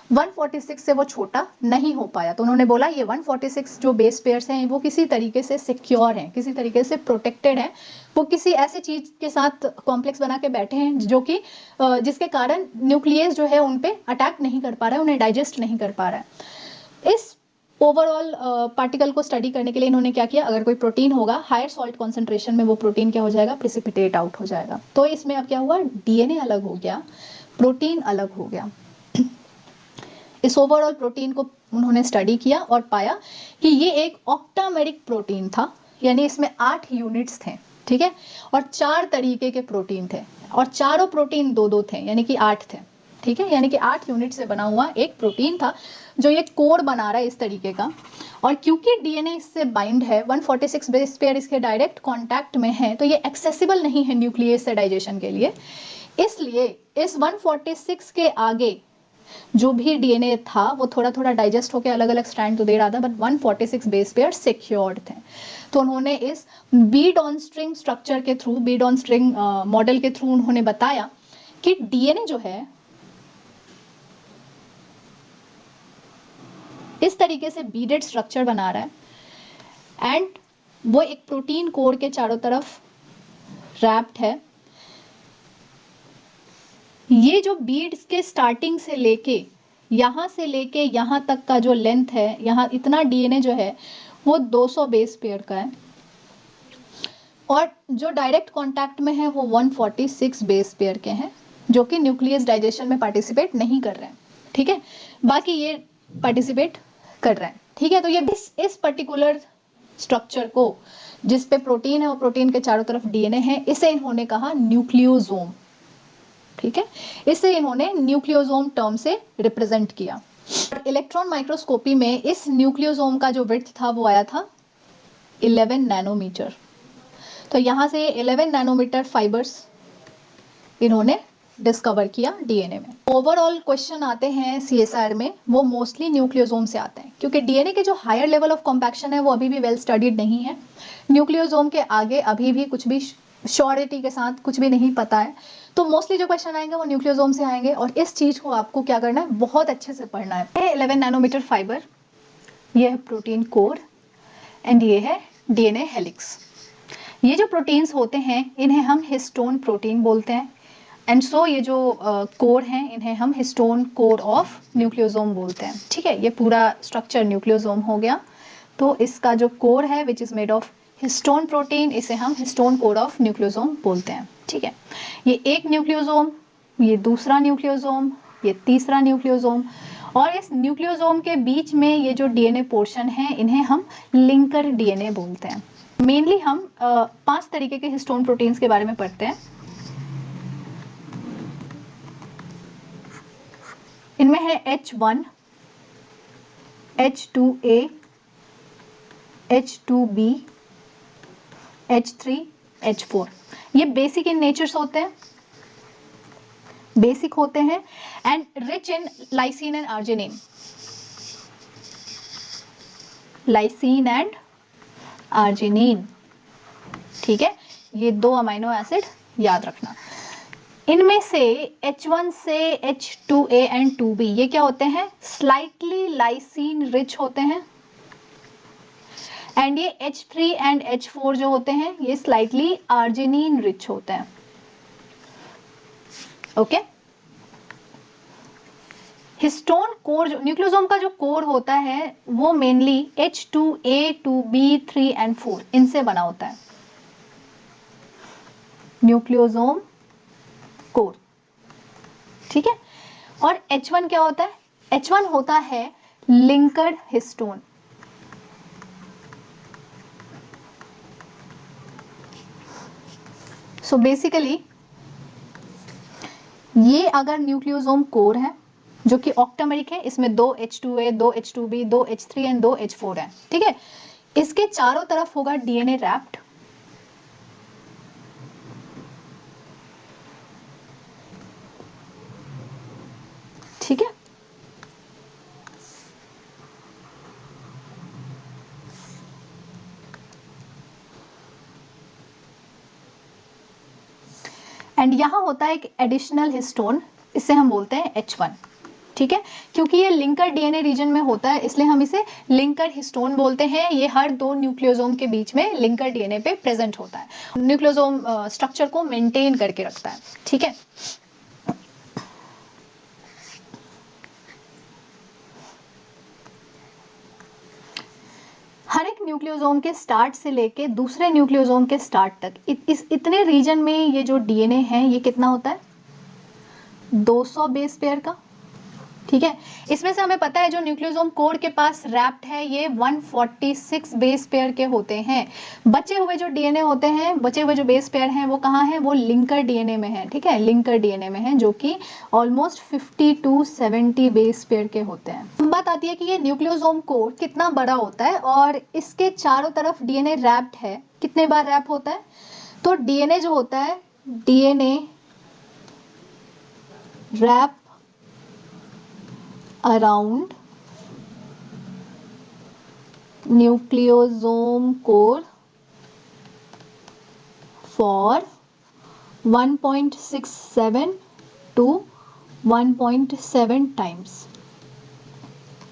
146 से वो छोटा नहीं हो पाया। तो उन्होंने बोला ये 146 जो बेस पेयर्स हैं वो किसी तरीके से सिक्योर हैं, किसी तरीके से प्रोटेक्टेड हैं, वो किसी ऐसे चीज के साथ कॉम्प्लेक्स बना के बैठे हैं जो कि जिसके कारण न्यूक्लियस जो है उन पे अटैक नहीं कर पा रहा है, उन्हें डाइजेस्ट नहीं कर पा रहा है। इस ओवरऑल पार्टिकल को स्टडी करने के लिए इन्होंने क्या किया, अगर कोई प्रोटीन होगा हायर सॉल्ट कॉन्सेंट्रेशन में, वो प्रोटीन क्या हो जाएगा, प्रिसिपिटेट आउट हो जाएगा। तो इसमें अब क्या हुआ, डीएनए अलग हो गया, प्रोटीन अलग हो गया। इस ओवरऑल प्रोटीन को उन्होंने स्टडी किया और पाया कि ये एक ऑक्टामेरिक प्रोटीन था, यानी इसमें 8 यूनिट्स थे, ठीक है। और 4 तरीके के प्रोटीन थे, और चारों प्रोटीन 2-2 थे, यानी कि 8 थे, ठीक है। यानी कि 8 यूनिट से बना हुआ एक प्रोटीन था जो ये कोर बना रहा है इस तरीके का। और क्योंकि डीएनए इससे बाइंड है, 146 बेस पेयर इसके डायरेक्ट कांटेक्ट में है, तो ये एक्सेसिबल नहीं है न्यूक्लियस से डाइजेशन के लिए, इसलिए इस 146 के आगे जो भी डीएनए था वो थोड़ा थोड़ा डाइजेस्ट होकर अलग अलग स्ट्रैंड तो दे रहा था, बट 146 बेस पेयर सिक्योर्ड थे। तो उन्होंने इस बीड ऑन स्ट्रिंग स्ट्रक्चर के through, Beed on string model के थ्रू उन्होंने बताया कि डीएनए जो है इस तरीके से बीडेड स्ट्रक्चर बना रहा है एंड वो एक प्रोटीन कोर के चारों तरफ रैप्ड है। ये जो बीड्स के स्टार्टिंग से लेके यहाँ तक का जो लेंथ है, यहाँ इतना डीएनए जो है वो 200 बेस पेयर का है, और जो डायरेक्ट कांटेक्ट में है वो 146 बेस पेयर के हैं, जो कि न्यूक्लियस डाइजेशन में पार्टिसिपेट नहीं कर रहे हैं, ठीक है। बाकी ये पार्टिसिपेट कर रहे हैं, ठीक है। तो ये इस पर्टिकुलर स्ट्रक्चर को, जिस पे प्रोटीन है और प्रोटीन के चारों तरफ डीएनए है, इसे इन्होंने कहा न्यूक्लियोसोम, ठीक है। इसे इन्होंने न्यूक्लियोसोम टर्म से रिप्रेजेंट किया। इलेक्ट्रॉन माइक्रोस्कोपी में इस न्यूक्लियोसोम का जो विड्थ था वो आया था 11 नैनोमीटर। तो यहाँ से 11 नैनोमीटर फाइबर्स इन्होंने डिस्कवर किया डीएनए में। ओवरऑल क्वेश्चन आते हैं सीएसआर में, वो मोस्टली न्यूक्लियोसोम से आते हैं, क्योंकि डीएनए के जो हायर लेवल ऑफ कॉम्पैक्शन है वो अभी भी वेल स्टडीड नहीं है। न्यूक्लियोसोम के आगे अभी भी कुछ भी श्योरिटी के साथ कुछ भी नहीं पता है। तो मोस्टली जो क्वेश्चन आएंगे वो न्यूक्लियोसोम से आएंगे, और इस चीज को आपको क्या करना है, बहुत अच्छे से पढ़ना है। 11 नैनोमीटर फाइबर, ये है प्रोटीन कोर एंड ये है डीएनए हेलिक्स। ये जो प्रोटीन्स होते हैं इन्हें हम हिस्टोन प्रोटीन बोलते हैं, एंड सो ये जो कोर हैं इन्हें हम हिस्टोन कोर ऑफ न्यूक्लियोसोम बोलते हैं, ठीक है। ये पूरा स्ट्रक्चर न्यूक्लियोसोम हो गया। तो इसका जो कोर है which is made of histone protein, इसे हम हिस्टोन कोर ऑफ न्यूक्लियोसोम बोलते हैं। ठीक है, ये एक न्यूक्लियोसोम, ये दूसरा न्यूक्लियोसोम, ये तीसरा न्यूक्लियोसोम, और इस न्यूक्लियोसोम के बीच में ये जो डीएनए पोर्शन है इन्हें हम लिंकर डीएनए बोलते हैं। मेनली हम 5 तरीके के हिस्टोन प्रोटीन्स के बारे में पढ़ते हैं। इनमें है H1, H2A, H2B, H3, H4। ये बेसिक इन नेचर्स होते हैं, बेसिक होते हैं and rich in lysine and arginine, lysine and arginine. ठीक है, ये 2 अमीनो एसिड याद रखना। इनमें से H1 से H2A एंड 2B ये क्या होते हैं, स्लाइटली लाइसिन रिच होते हैं, एंड ये H3 एंड H4 जो होते हैं ये स्लाइटली आर्जिनिन रिच होते हैं। ओके, हिस्टोन कोर, जो न्यूक्लियोसोम का जो कोर होता है वो मेनली H2A, 2B, 3 एंड 4 इनसे बना होता है, न्यूक्लियोसोम कोर। ठीक है, और H1 क्या होता है, H1 होता है लिंकर्ड हिस्टोन। सो बेसिकली ये अगर न्यूक्लियोसोम कोर है जो कि ऑक्टामेरिक है, इसमें 2 H2A, 2 H2B, 2 H3 and 2 H4 है। ठीक है, इसके चारों तरफ होगा डीएनए रैप्ड, ठीक है, एंड यहां होता है एक एडिशनल हिस्टोन, इसे हम बोलते हैं H1। ठीक है, क्योंकि ये लिंकर डीएनए रीजन में होता है इसलिए हम इसे लिंकर हिस्टोन बोलते हैं। ये हर 2 न्यूक्लियोसोम के बीच में लिंकर डीएनए पे प्रेजेंट होता है, न्यूक्लियोसोम स्ट्रक्चर को मेंटेन करके रखता है। ठीक है, हर एक न्यूक्लियोसोम के स्टार्ट से लेके दूसरे न्यूक्लियोसोम के स्टार्ट तक इस इतने रीजन में ये जो डीएनए है ये कितना होता है, 200 बेस पेयर का। ठीक है, इसमें से हमें पता है जो न्यूक्लियोसोम कोर के पास रैप्ड है ये 146 बेस पेयर के होते हैं। बचे हुए जो डीएनए होते हैं, बचे हुए जो बेस पेयर हैं वो कहाँ हैं, वो लिंकर डीएनए में है। ठीक है, लिंकर डीएनए में है जो कि ऑलमोस्ट 50 to 70 बेस पेयर के होते हैं। बात आती है कि ये न्यूक्लियोसोम कोर कितना बड़ा होता है और इसके चारों तरफ डीएनए रैप्ड है, कितने बार रैप होता है, तो डीएनए जो होता है, DNA wrap around nucleosome core for 1.67 to 1.7 times.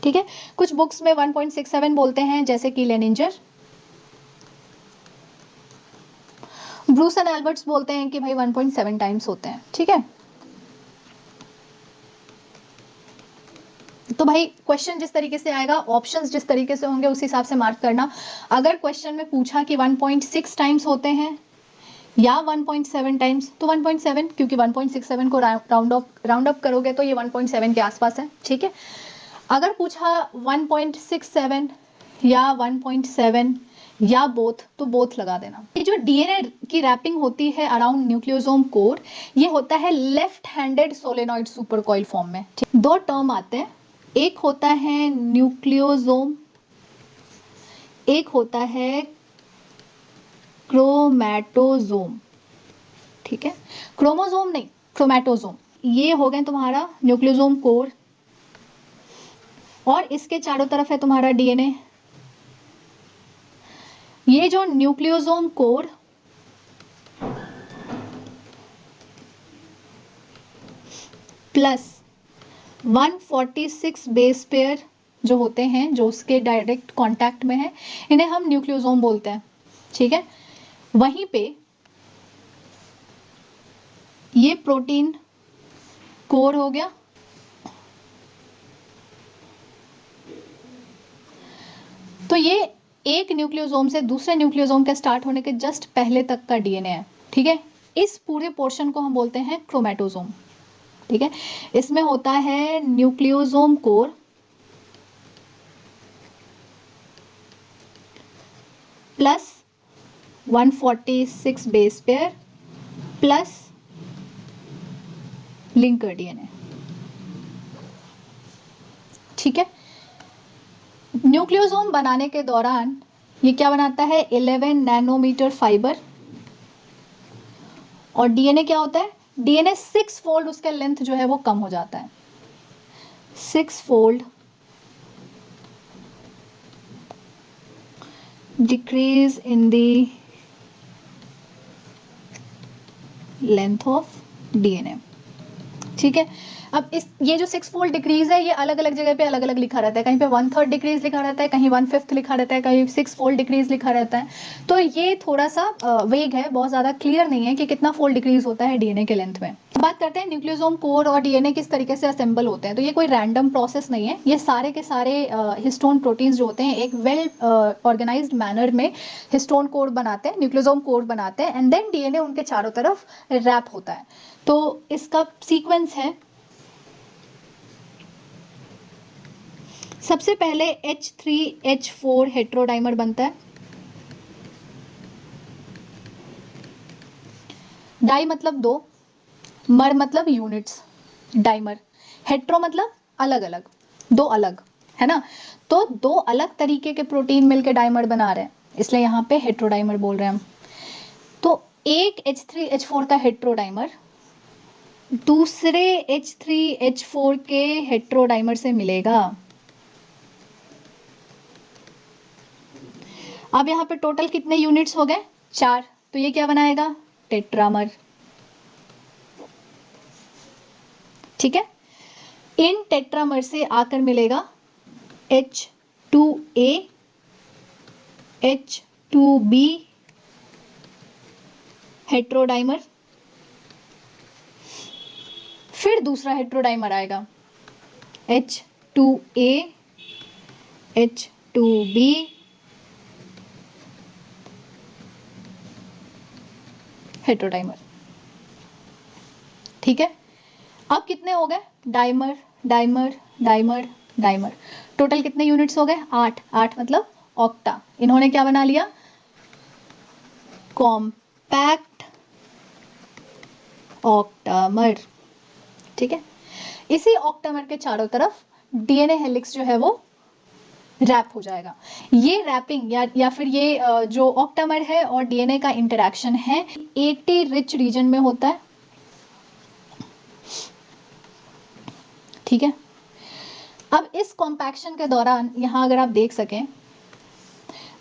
ठीक है, कुछ बुक्स में 1.67 बोलते हैं जैसे कि लेनिंजर, ब्रूस एंड एल्बर्ट्स बोलते हैं कि भाई 1.7 टाइम्स होते हैं। ठीक है, तो भाई क्वेश्चन जिस तरीके से आएगा, ऑप्शंस जिस तरीके से होंगे उस हिसाब से मार्क करना। अगर क्वेश्चन में पूछा कि 1.6 टाइम्स होते हैं या 1.7 टाइम्स, तो 1.7, क्योंकि 1.67 को राउंड अप करोगे तो ये 1.7 के आसपास है। ठीक है, अगर पूछा 1.67 या 1.7 या बोथ, तो बोथ लगा देना। ये जो डीएनए की रैपिंग होती है अराउंड न्यूक्लियोसोम कोर, ये होता है लेफ्ट हैंडेड सोलेनॉइड सुपरकॉइल फॉर्म में। 2 टर्म आते हैं, एक होता है न्यूक्लियोसोम, एक होता है क्रोमैटोसोम। ठीक है, क्रोमोसोम नहीं, क्रोमैटोसोम। ये हो गए तुम्हारा न्यूक्लियोसोम कोर और इसके चारों तरफ है तुम्हारा डीएनए। ये जो nucleosome core plus 146 base pair जो होते हैं, जो उसके डायरेक्ट कांटेक्ट में है, इन्हें हम न्यूक्लियोसोम बोलते हैं। ठीक है, वहीं पे ये प्रोटीन कोर हो गया, तो ये एक न्यूक्लियोसोम से दूसरे न्यूक्लियोसोम के स्टार्ट होने के जस्ट पहले तक का डीएनए है, ठीक है। इस पूरे पोर्शन को हम बोलते हैं क्रोमेटोसोम, ठीक है। इसमें होता है nucleosome core plus 146 base pair plus linker DNA, ठीक है। न्यूक्लियोसोम बनाने के दौरान ये क्या बनाता है, 11 नैनोमीटर फाइबर, और डीएनए क्या होता है, डीएनए 6 फोल्ड उसका लेंथ जो है वो कम हो जाता है, 6 fold decrease in the length of DNA, ठीक है। अब इस ये जो 6 फोल्ड डिक्रीज है ये अलग अलग जगह पे अलग अलग लिखा रहता है, कहीं पे 1/3 डिक्रीज लिखा रहता है, कहीं 1/5 लिखा रहता है, कहीं 6 फोल्ड डिक्रीज लिखा रहता है। तो ये थोड़ा सा वेग है, बहुत ज़्यादा क्लियर नहीं है कि कितना फोल्ड डिक्रीज होता है डीएनए के लेंथ में। बात करते हैं न्यूक्लियोसोम कोर और डीएनए किस तरीके से असेंबल होते हैं। तो ये कोई रैंडम प्रोसेस नहीं है, ये सारे के सारे हिस्टोन प्रोटीन्स जो होते हैं एक वेल ऑर्गेनाइज्ड मैनर में हिस्टोन कोर बनाते हैं, न्यूक्लियोसोम कोर बनाते हैं, एंड देन डीएनए उनके चारों तरफ रैप होता है। तो इसका सीक्वेंस है, सबसे पहले H3H4 हेट्रोडाइमर बनता है। डाई मतलब दो, मर मतलब यूनिट्स, डाइमर, हेट्रो मतलब अलग अलग, दो अलग, है ना। तो दो अलग तरीके के प्रोटीन मिलकर डाइमर बना रहे हैं, इसलिए यहाँ पे हेट्रोडाइमर बोल रहे हैं हम। तो एक H3H4 का हेट्रोडाइमर दूसरे H3H4 के हेट्रोडाइमर से मिलेगा। अब यहाँ पे टोटल कितने यूनिट्स हो गए, 4, तो ये क्या बनाएगा, टेट्रामर, ठीक है। इन टेट्रामर से आकर मिलेगा H2A H2B हेट्रोडाइमर, फिर दूसरा हेट्रोडाइमर आएगा H2A H2B हेट्रोडाइमर, ठीक है। अब कितने हो गए, dimer dimer dimer dimer, total कितने यूनिट्स हो गए, 8, 8 मतलब ऑक्टा। इन्होंने क्या बना लिया, कॉम्पैक्ट ऑक्टामर, ठीक है। इसी ऑक्टामर के चारों तरफ डीएनए हेलिक्स जो है वो रैप हो जाएगा। ये रैपिंग या फिर ये जो ऑक्टामर है और डीएनए का इंटरेक्शन है एटी रिच रीजन में होता है, ठीक है। अब इस कॉम्पैक्शन के दौरान यहाँ अगर आप देख सकें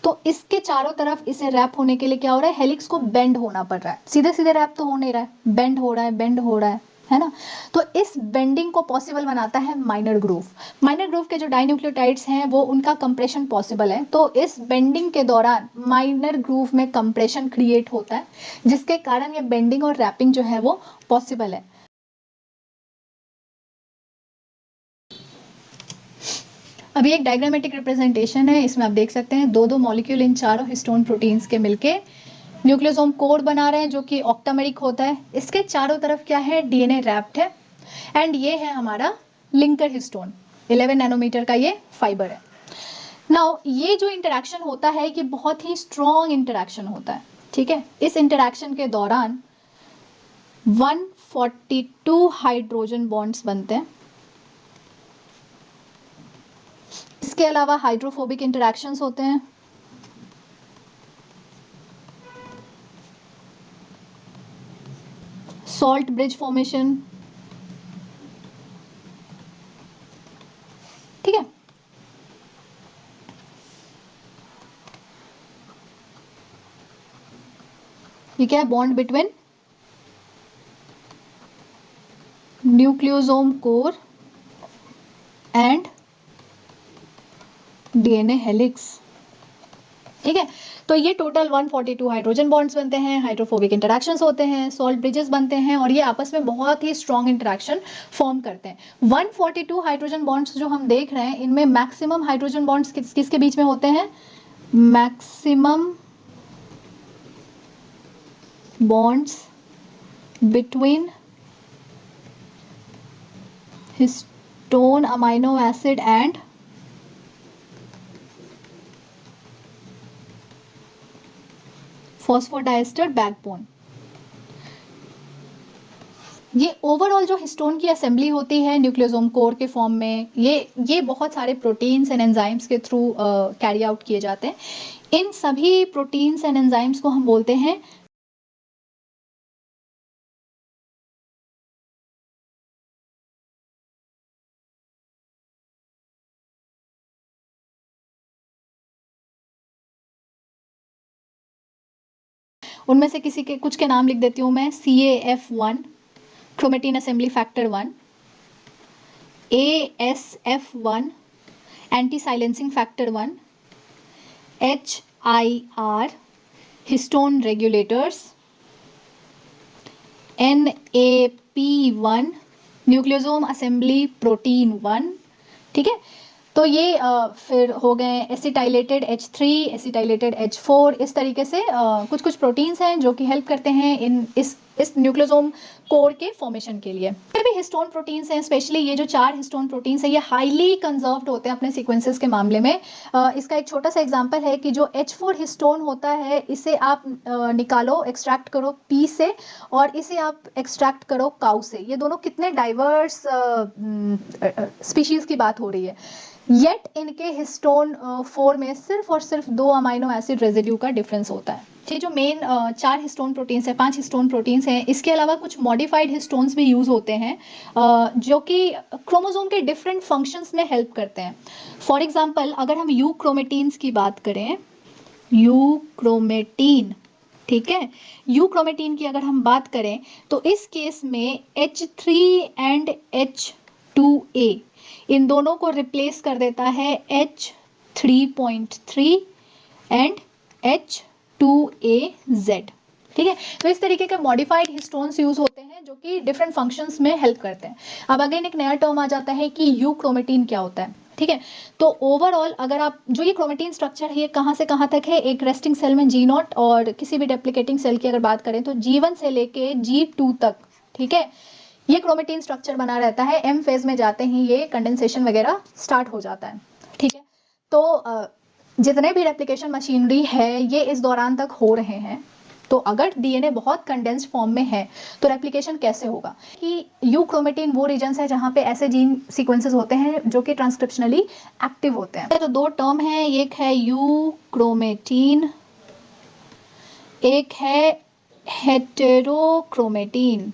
तो इसके चारों तरफ इसे रैप होने के लिए क्या हो रहा है, हेलिक्स को बेंड होना पड़ रहा है, सीधे सीधे रैप तो हो नहीं रहा है, बेंड हो रहा है, बेंड हो रहा है ना। तो इस बेंडिंग को पॉसिबल बनाता है माइनर ग्रूव। माइनर ग्रूव के जो डाइन्यूक्लियोटाइड्स हैं वो उनका कंप्रेशन पॉसिबल है, तो इस बेंडिंग के दौरान माइनर ग्रूव में कंप्रेशन क्रिएट होता है, जिसके कारण ये बेंडिंग और रैपिंग जो है वो पॉसिबल है। अभी एक डायग्रामेटिक रिप्रेजेंटेशन है, इसमें आप देख सकते हैं दो दो मॉलिक्यूल इन चारों हिस्टोन प्रोटीन्स के मिलके न्यूक्लियोसोम कोर बना रहे हैं जो कि ऑक्टामेरिक होता है। इसके चारों तरफ क्या है, डीएनए रैप्ड है, एंड ये है हमारा लिंकर हिस्टोन, 11 नैनोमीटर का ये फाइबर है। नाउ ये जो इंटरेक्शन होता है कि बहुत ही स्ट्रॉन्ग इंटरेक्शन होता है, ठीक है। इस इंटरेक्शन के दौरान 142 हाइड्रोजन बॉन्ड्स बनते हैं। इसके अलावा हाइड्रोफोबिक इंटरेक्शंस होते हैं, सॉल्ट ब्रिज फॉर्मेशन, ठीक है। ये क्या है, bond between nucleosome core and DNA helix, ठीक है। तो ये टोटल 142 हाइड्रोजन बॉन्ड्स बनते हैं, हाइड्रोफोबिक इंटरेक्शंस होते हैं, सॉल्ट ब्रिजेस बनते हैं, और ये आपस में बहुत ही स्ट्रॉन्ग इंटरेक्शन फॉर्म करते हैं। 142 हाइड्रोजन बॉन्ड्स जो हम देख रहे हैं इनमें मैक्सिमम हाइड्रोजन बॉन्ड्स किसके बीच में होते हैं, maximum bonds between histone amino acid and phosphodiester backbone. ये ओवरऑल जो हिस्टोन की असेंबली होती है न्यूक्लियोसोम कोर के फॉर्म में, ये बहुत सारे प्रोटीन्स एंड एंजाइम्स के थ्रू कैरी आउट किए जाते हैं। इन सभी प्रोटीन्स एंड एंजाइम्स को हम बोलते हैं उनमें से किसी के कुछ के नाम लिख देती हूँ मैं। CAF1 chromatin assembly factor 1, ASF1 anti silencing factor 1, HIR histone regulators, NAP1 nucleosome assembly protein 1। ठीक है, तो ये फिर हो गए एसिटाइलेटेड H3, एसिटाइलेटेड H4। इस तरीके से कुछ कुछ प्रोटीन्स हैं जो कि हेल्प करते हैं इस न्यूक्लियोसोम कोर के फॉर्मेशन के लिए। फिर भी हिस्टोन प्रोटीन्स हैं, स्पेशली ये जो 4 हिस्टोन प्रोटीन्स हैं, ये हाईली कंजर्व्ड होते हैं अपने सीक्वेंसेस के मामले में। इसका एक छोटा सा एग्जांपल है कि जो H4 हिस्टोन होता है, इसे आप निकालो, एक्सट्रैक्ट करो पी से, और इसे आप एक्सट्रैक्ट करो काउ से। ये दोनों कितने डाइवर्स स्पीशीज की बात हो रही है, येट इनके हिस्टोन 4 में सिर्फ और सिर्फ 2 अमाइनो एसिड रेजिड्यू का डिफरेंस होता है। ये जो मेन 4 हिस्टोन प्रोटीन्स हैं, 5 हिस्टोन प्रोटीन्स हैं, इसके अलावा कुछ मॉडिफाइड हिस्टोन्स भी यूज होते हैं जो कि क्रोमोसोम के डिफरेंट फंक्शंस में हेल्प करते हैं। फॉर एग्जांपल, अगर हम यूक्रोमेटिन्स की बात करें, यूक्रोमेटिन, ठीक है, यूक्रोमेटिन की अगर हम बात करें तो इस केस में H3 एंड H2A इन दोनों को रिप्लेस कर देता है H3.3 एंड H2AZ। ठीक है, तो इस तरीके के मॉडिफाइड हिस्टोन्स यूज होते हैं जो कि डिफरेंट फंक्शंस में हेल्प करते हैं। अब अगेन एक नया टर्म आ जाता है कि यूक्रोमेटिन क्या होता है। ठीक है, तो ओवरऑल अगर आप जो ये क्रोमेटिन स्ट्रक्चर है, ये कहाँ से कहाँ तक है, एक रेस्टिंग सेल में G0 और किसी भी रेप्लिकेटिंग सेल की अगर बात करें तो G1 से लेके G2 तक। ठीक है, ये क्रोमेटिन स्ट्रक्चर बना रहता है। एम फेज में जाते ही ये कंडेंसेशन वगैरह स्टार्ट हो जाता है। ठीक है, तो जितने भी रेप्लिकेशन मशीनरी है ये इस दौरान तक हो रहे हैं। तो अगर डीएनए बहुत कंडेंस्ड फॉर्म में है तो रेप्लिकेशन कैसे होगा कि यूक्रोमेटिन वो रीजन्स है जहाँ पे ऐसे जीन सीक्वेंसेस होते हैं जो कि ट्रांसक्रिप्शनली एक्टिव होते हैं। तो 2 टर्म है, एक है यूक्रोमेटिन, एक है हेटेरोक्रोमेटिन।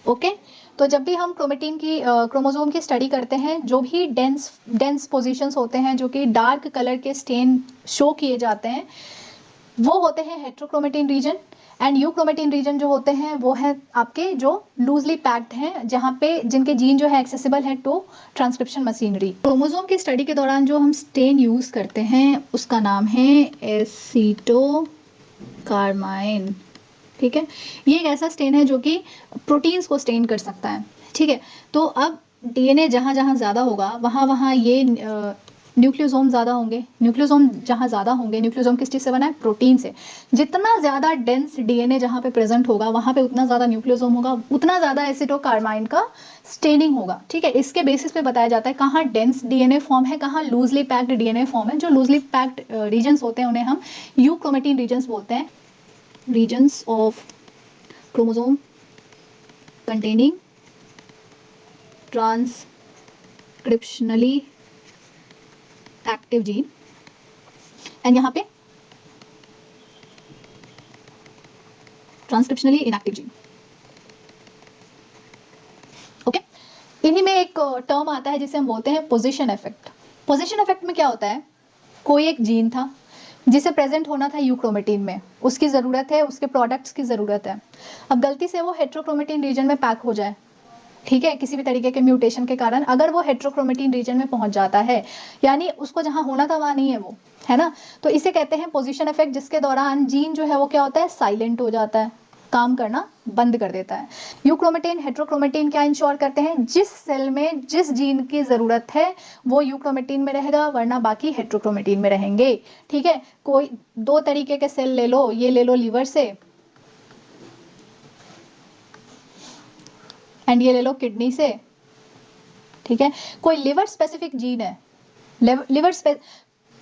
ओके, तो जब भी हम क्रोमेटिन की क्रोमोसोम की स्टडी करते हैं, जो भी डेंस पोजीशंस होते हैं जो कि डार्क कलर के स्टेन शो किए जाते हैं, वो होते हैं heterochromatin region. And euchromatin region जो होते हैं वो है आपके जो लूजली पैक्ड हैं, जहाँ पे जिनके जीन जो है एक्सेसिबल है टू ट्रांसक्रिप्शन मशीनरी। क्रोमोसोम की स्टडी के दौरान जो हम स्टेन यूज करते हैं उसका नाम है एसीटोकार्माइन। ठीक है, ये एक ऐसा स्टेन है जो कि प्रोटीन्स को स्टेन कर सकता है। ठीक है, तो अब डीएनए जहाँ जहाँ ज़्यादा होगा वहाँ वहाँ ये न्यूक्लियोसोम ज़्यादा होंगे। न्यूक्लियोसोम जहाँ ज़्यादा होंगे, न्यूक्लियोसोम किस चीज़ से बना है, प्रोटीन से। जितना ज़्यादा डेंस डीएनए जहाँ पे प्रेजेंट होगा वहाँ पे उतना ज़्यादा न्यूक्लियोसोम होगा, उतना ज़्यादा एसिटोकार्माइन का स्टेनिंग होगा। ठीक है, इसके बेसिस पे बताया जाता है कहाँ डेंस डीएनए फॉर्म है, कहाँ लूजली पैक्ड डीएनए फॉर्म है। जो लूजली पैक्ड रीजन्स होते हैं उन्हें हम यूक्रोमेटिन रीजन्स बोलते हैं। regions of chromosome containing transcriptionally active gene, and यहाँ पे transcriptionally inactive gene। ओके, इन्हीं में एक टर्म आता है जिसे हम बोलते हैं पोजीशन इफेक्ट। पोजीशन इफेक्ट में क्या होता है, कोई एक जीन था जिसे प्रेजेंट होना था यूक्रोमेटिन में, उसकी ज़रूरत है, उसके प्रोडक्ट्स की ज़रूरत है। अब गलती से वो हेट्रोक्रोमेटिन रीजन में पैक हो जाए, ठीक है, किसी भी तरीके के म्यूटेशन के कारण अगर वो हेट्रोक्रोमेटिन रीजन में पहुंच जाता है, यानी उसको जहां होना था वहां नहीं है वो, है ना, तो इसे कहते हैं पोजीशन इफेक्ट, जिसके दौरान जीन जो है वो क्या होता है, साइलेंट हो जाता है। काम करना बंद कर देता है। यूक्रोमेटिन, हेट्रोक्रोमेटिन क्या इंश्योर करते हैं, जिस सेल में जिस जीन की ज़रूरत है वो यूक्रोमेटिन में रहेगा, वरना बाकी हेट्रोक्रोमेटिन में रहेंगे। ठीक है, कोई दो तरीके के सेल ले लो, ये ले लो लीवर से एंड ये ले लो किडनी से। ठीक है, कोई लिवर स्पेसिफिक जीन है, लिवर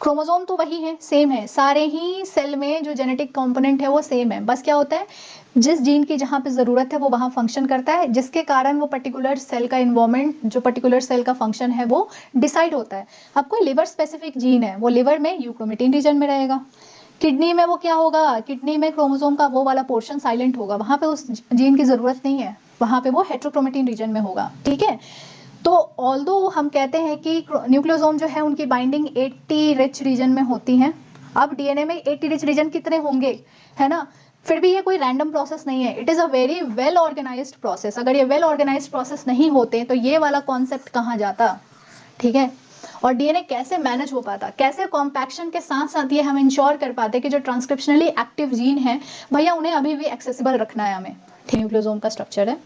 क्रोमोसोम तो वही है, सेम है, सारे ही सेल में जो जेनेटिक कंपोनेंट है वो सेम है, बस क्या होता है जिस जीन की जहाँ पे ज़रूरत है वो वहाँ फंक्शन करता है, जिसके कारण वो पर्टिकुलर सेल का इन्वॉल्वमेंट, जो पर्टिकुलर सेल का फंक्शन है वो डिसाइड होता है। अब कोई लिवर स्पेसिफिक जीन है, वो लिवर में यूक्रोमेटिन रीजन में रहेगा। किडनी में वो क्या होगा, किडनी में क्रोमोसोम का वो वाला पोर्शन साइलेंट होगा, वहाँ पे उस जीन की ज़रूरत नहीं है, वहाँ पे वो हेट्रोक्रोमेटिन रीजन में होगा। ठीक है, तो ऑल्दो हम कहते हैं कि न्यूक्लियोसोम जो है उनकी बाइंडिंग 80 रिच रीजन में होती है। अब डीएनए में 80 रिच रीजन कितने होंगे, है ना, फिर भी ये कोई रैंडम प्रोसेस नहीं है, it is a very well organised process. अगर ये वेल ऑर्गेनाइज्ड प्रोसेस नहीं होते तो ये वाला कॉन्सेप्ट कहाँ जाता। ठीक है, और डीएनए कैसे मैनेज हो पाता, कैसे कॉम्पैक्शन के साथ साथ ये हम इंश्योर कर पाते कि जो ट्रांसक्रिप्शनली एक्टिव जीन है भैया उन्हें अभी भी एक्सेसिबल रखना है हमें। न्यूक्लियोसोम का स्ट्रक्चर है।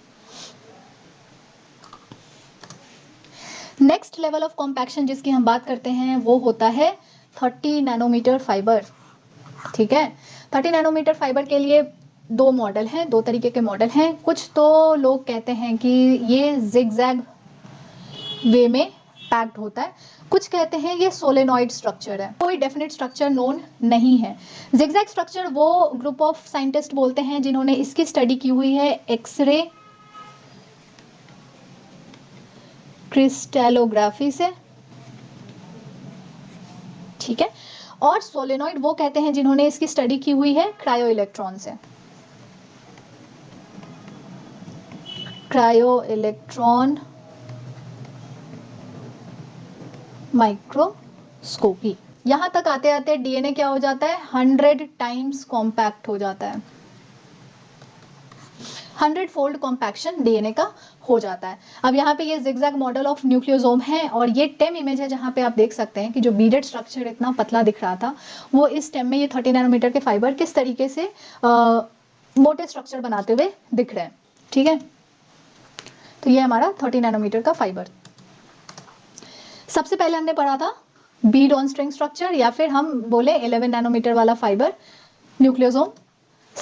नेक्स्ट लेवल ऑफ कॉम्पैक्शन जिसकी हम बात करते हैं वो होता है 30 नैनोमीटर फाइबर। ठीक है, 30 नैनोमीटर फाइबर के लिए दो मॉडल हैं, दो तरीके के मॉडल हैं। कुछ तो लोग कहते हैं कि ये जिगजैग वे में पैक्ड होता है, कुछ कहते हैं ये सोलेनॉइड स्ट्रक्चर है, कोई डेफिनेट स्ट्रक्चर नोन नहीं है। जिगजैग स्ट्रक्चर वो ग्रुप ऑफ साइंटिस्ट बोलते हैं जिन्होंने इसकी स्टडी की हुई है एक्सरे क्रिस्टलोग्राफी से। ठीक है, और सोलेनॉइड वो कहते हैं जिन्होंने इसकी स्टडी की हुई है क्रायो इलेक्ट्रॉन से, क्रायो इलेक्ट्रॉन माइक्रोस्कोपी। यहां तक आते आते डीएनए क्या हो जाता है, 100 टाइम्स कॉम्पैक्ट हो जाता है, 100 फोल्ड कॉम्पैक्शन डीएनए का हो जाता है। अब यहाँ पे ये जिगजैग मॉडल ऑफ न्यूक्लियोसोम है और ये टेम इमेज है जहाँ पे आप देख सकते हैं कि जो बीडेड स्ट्रक्चर इतना पतला दिख रहा था वो इस टेम में ये 30 नैनोमीटर के फाइबर किस तरीके से मोटे स्ट्रक्चर बनाते हुए दिख रहे हैं। ठीक है, तो ये हमारा 30 नैनोमीटर का फाइबर। सबसे पहले हमने पढ़ा था बीड ऑन स्ट्रिंग स्ट्रक्चर, या फिर हम बोले 11 नैनोमीटर वाला फाइबर न्यूक्लियोसोम।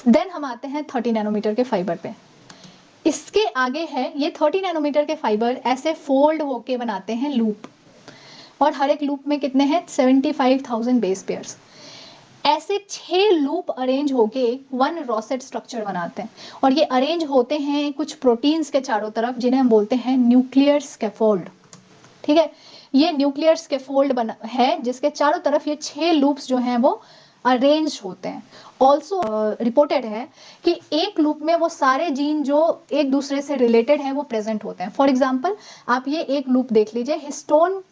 देन हम आते हैं 30 नैनोमीटर के फाइबर पे। इसके आगे है ये 30 नैनोमीटर के फाइबर ऐसे फोल्ड होके बनाते हैं लूप, और हर एक लूप में कितने हैं 75,000 बेस पेयर्स। ऐसे 6 लूप अरेंज होके 1 रॉसेट स्ट्रक्चर बनाते हैं, और ये अरेंज होते हैं कुछ प्रोटीन्स के चारों तरफ जिन्हें हम बोलते हैं न्यूक्लियर स्कैफोल्ड। ठीक है, ये न्यूक्लियर स्कैफोल्ड बना है जिसके चारों तरफ ये 6 लूप्स जो हैं वो अरेंज होते हैं। ऑल्सो रिपोर्टेड है कि एक लूप में वो सारे जीन जो एक दूसरे से रिलेटेड हैं वो प्रेजेंट होते हैं। फॉर एग्जांपल आप ये एक लूप देख लीजिए, हिस्टोन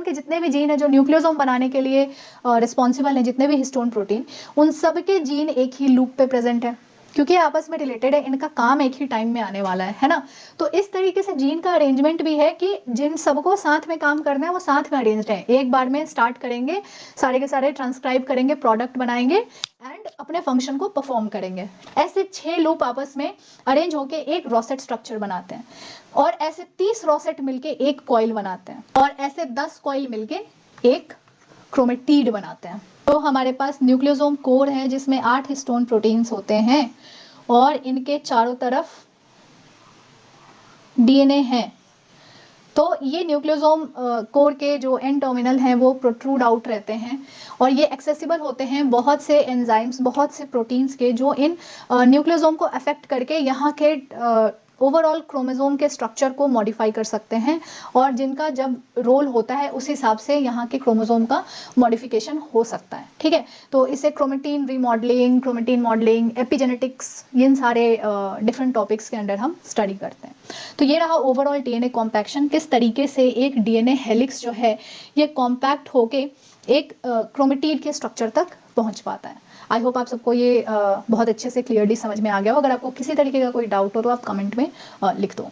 के जितने भी जीन हैं जो न्यूक्लियोसोम बनाने के लिए रिस्पॉन्सिबल हैं, जितने भी हिस्टोन प्रोटीन, उन सब के जीन एक ही लूप पे प्रेजेंट है क्योंकि आपस में रिलेटेड है, इनका काम एक ही टाइम में आने वाला है ना। तो इस तरीके से जीन का अरेंजमेंट भी है कि जिन सबको साथ में काम करना है वो साथ में अरेंज्ड है, एक बार में स्टार्ट करेंगे, सारे के सारे ट्रांसक्राइब करेंगे, प्रोडक्ट बनाएंगे एंड अपने फंक्शन को परफॉर्म करेंगे। ऐसे 6 लूप आपस में अरेंज होके एक रॉसेट स्ट्रक्चर बनाते हैं, और ऐसे 30 रॉसेट मिलके एक कॉइल बनाते हैं, और ऐसे 10 कॉइल मिलके एक क्रोमेटिड बनाते हैं। तो हमारे पास न्यूक्लियोसोम कोर है जिसमें 8 हिस्टोन प्रोटीन्स होते हैं, और इनके चारों तरफ डीएनए है। तो ये न्यूक्लियोसोम कोर के जो एंड टर्मिनल हैं वो प्रोट्रूड आउट रहते हैं, और ये एक्सेसिबल होते हैं बहुत से एंजाइम्स, बहुत से प्रोटीन्स के जो इन न्यूक्लियोसोम को अफेक्ट करके यहाँ के ओवरऑल क्रोमोसोम के स्ट्रक्चर को मॉडिफाई कर सकते हैं, और जिनका जब रोल होता है उस हिसाब से यहाँ के क्रोमोसोम का मॉडिफिकेशन हो सकता है। ठीक है, तो इसे chromatin remodelling, chromatin modelling, epigenetics, इन सारे डिफरेंट टॉपिक्स के अंडर हम स्टडी करते हैं। तो ये रहा ओवरऑल डीएनए कॉम्पैक्शन, किस तरीके से एक डीएनए हेलिक्स जो है ये कॉम्पैक्ट होके एक क्रोमेटिड के स्ट्रक्चर तक पहुंच पाता है। आई होप आप सबको ये बहुत अच्छे से क्लियरली समझ में आ गया हो। अगर आपको किसी तरीके का कोई डाउट हो तो आप कमेंट में लिख दो।